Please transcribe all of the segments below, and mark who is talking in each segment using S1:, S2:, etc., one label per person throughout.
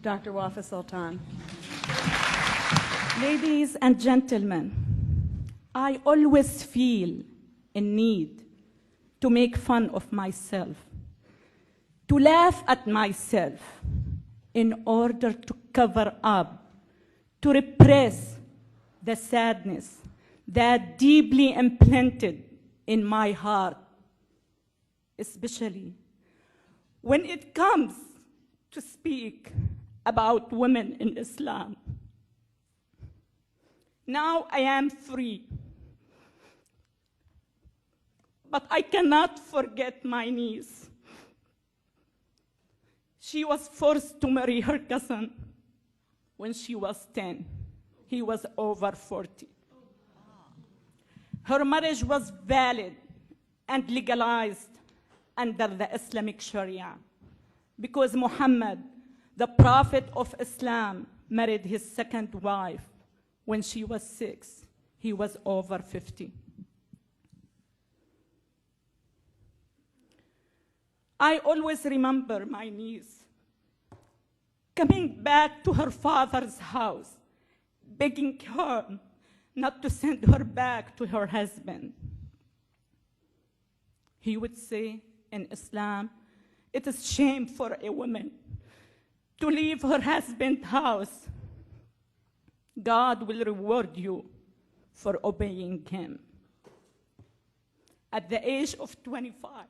S1: Dr. Wafa Sultan.
S2: Ladies and gentlemen, I always feel a need to make fun of myself, to laugh at myself in order to cover up, to repress the sadness that deeply implanted in my heart, especially when it comes to speak about women in Islam. Now I am free, but I cannot forget my niece. She was forced to marry her cousin when she was 10. He was over 40. Her marriage was valid and legalized under the Islamic Sharia because Muhammad, the Prophet of Islam, married his second wife when she was 6. He was over 50. I always remember my niece coming back to her father's house, begging her not to send her back to her husband. He would say, in Islam, it is shame for a woman to leave her husband's house. God will reward you for obeying him. At the age of 25,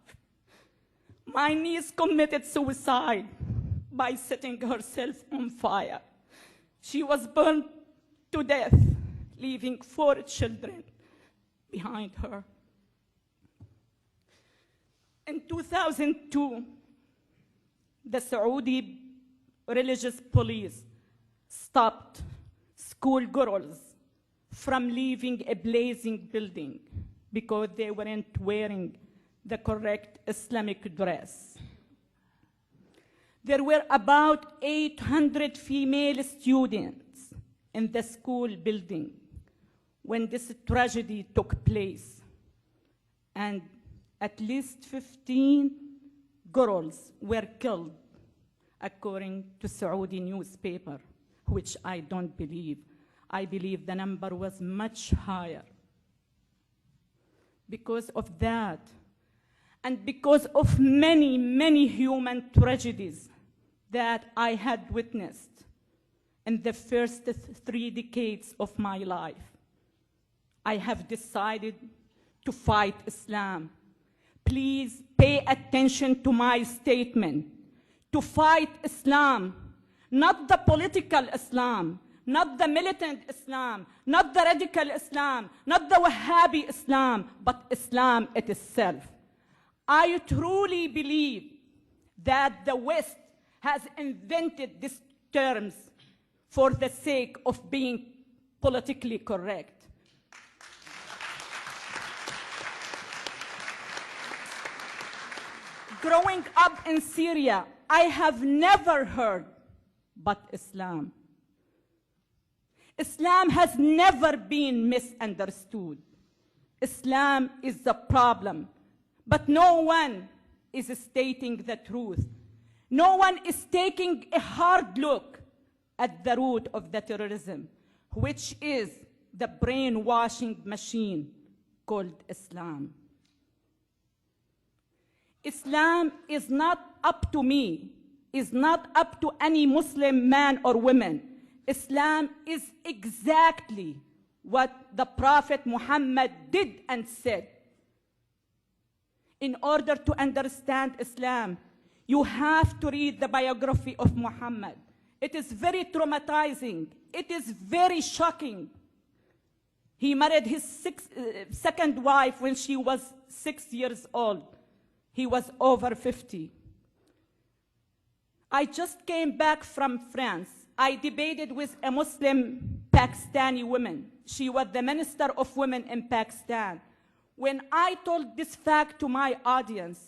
S2: my niece committed suicide by setting herself on fire. She was burned to death, leaving 4 children behind her. In 2002, the Saudi religious police stopped schoolgirls from leaving a blazing building because they weren't wearing the correct Islamic dress. There were about 800 female students in the school building when this tragedy took place, and at least 15 girls were killed, according to Saudi newspaper, which I don't believe. I believe the number was much higher. Because of that, and because of many, many human tragedies that I had witnessed in the first 3 decades of my life, I have decided to fight Islam. Please pay attention to my statement. To fight Islam, not the political Islam, not the militant Islam, not the radical Islam, not the Wahhabi Islam, but Islam itself. I truly believe that the West has invented these terms for the sake of being politically correct. Growing up in Syria, I have never heard but Islam. Islam has never been misunderstood. Islam is the problem, but no one is stating the truth. No one is taking a hard look at the root of the terrorism, which is the brainwashing machine called Islam. Islam is not up to me, is not up to any Muslim man or woman. Islam is exactly what the Prophet Muhammad did and said. In order to understand Islam, you have to read the biography of Muhammad. It is very traumatizing. It is very shocking. He married his second wife when she was 6 years old. He was over 50. I just came back from France. I debated with a Muslim Pakistani woman. She was the Minister of Women in Pakistan. When I told this fact to my audience,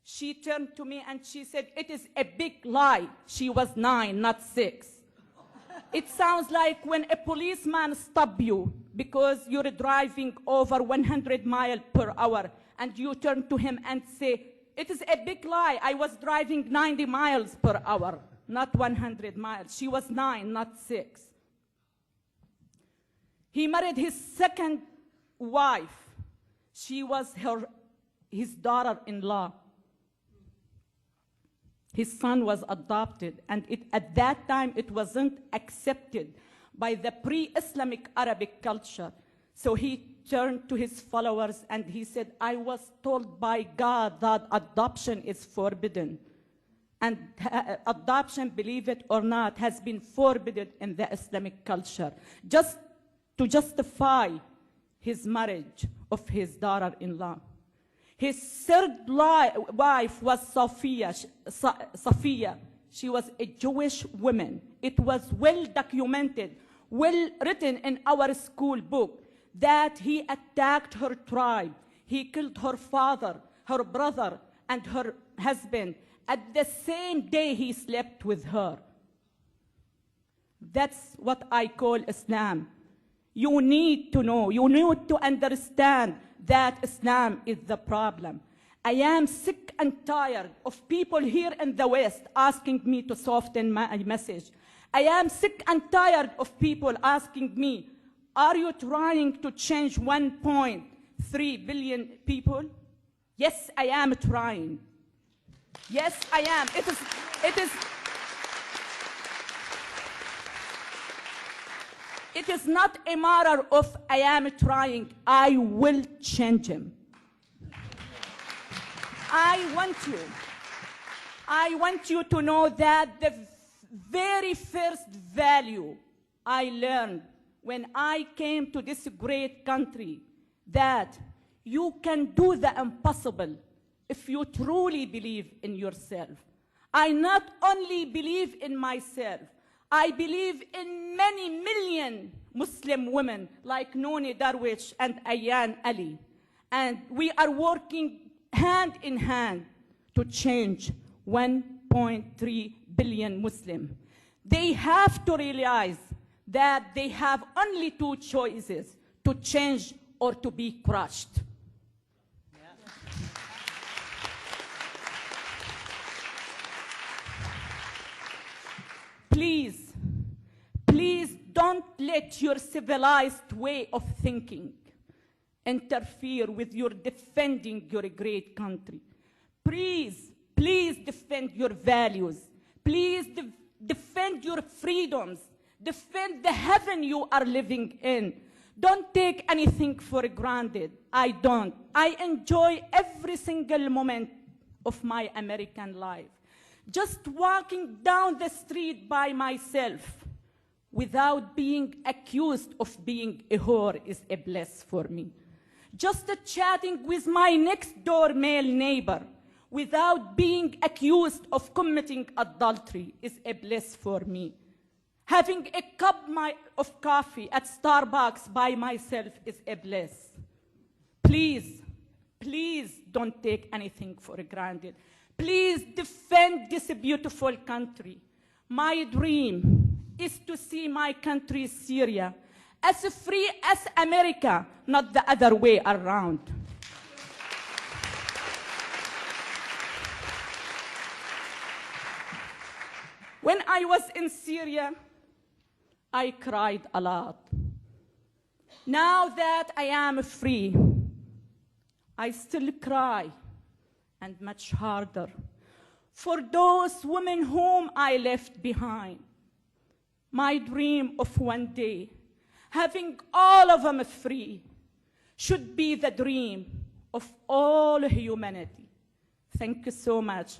S2: she turned to me and she said, "It is a big lie." She was 9, not 6. It sounds like when a policeman stops you because you're driving over 100 miles per hour and you turn to him and say, "It is a big lie. I was driving 90 miles per hour." not 100 miles. She was 9, not 6. He married his second wife. She was his daughter-in-law. His son was adopted, and at that time it wasn't accepted by the pre-Islamic Arabic culture. So he turned to his followers and he said, I was told by God that adoption is forbidden. And adoption, believe it or not, has been forbidden in the Islamic culture, just to justify his marriage of his daughter-in-law. His third wife was Safiya. She was a Jewish woman. It was well documented, well written in our school book that he attacked her tribe. He killed her father, her brother, and her husband at the same day he slept with her. That's what I call Islam. You need to know, you need to understand that Islam is the problem. I am sick and tired of people here in the West asking me to soften my message. I am sick and tired of people asking me, are you trying to change 1.3 billion people? Yes, I am trying. Yes, I am. It is not a matter of I am trying. I will change him. I want you to know that the very first value I learned when I came to this great country, that you can do the impossible if you truly believe in yourself. I not only believe in myself, I believe in many million Muslim women like Nooni Darwish and Ayaan Ali. And we are working hand in hand to change 1.3 billion Muslims. They have to realize that they have only two choices, to change or to be crushed. Please, please don't let your civilized way of thinking interfere with your defending your great country. Please, please defend your values. Please defend your freedoms. Defend the heaven you are living in. Don't take anything for granted. I don't. I enjoy every single moment of my American life. Just walking down the street by myself without being accused of being a whore is a bliss for me. Just chatting with my next door male neighbor without being accused of committing adultery is a bliss for me. Having a cup of coffee at Starbucks by myself is a bliss. Please, please don't take anything for granted. Please defend this beautiful country. My dream is to see my country, Syria, as free as America, not the other way around. When I was in Syria, I cried a lot. Now that I am free, I still cry, and much harder, for those women whom I left behind. My dream of one day, having all of them free, should be the dream of all humanity. Thank you so much.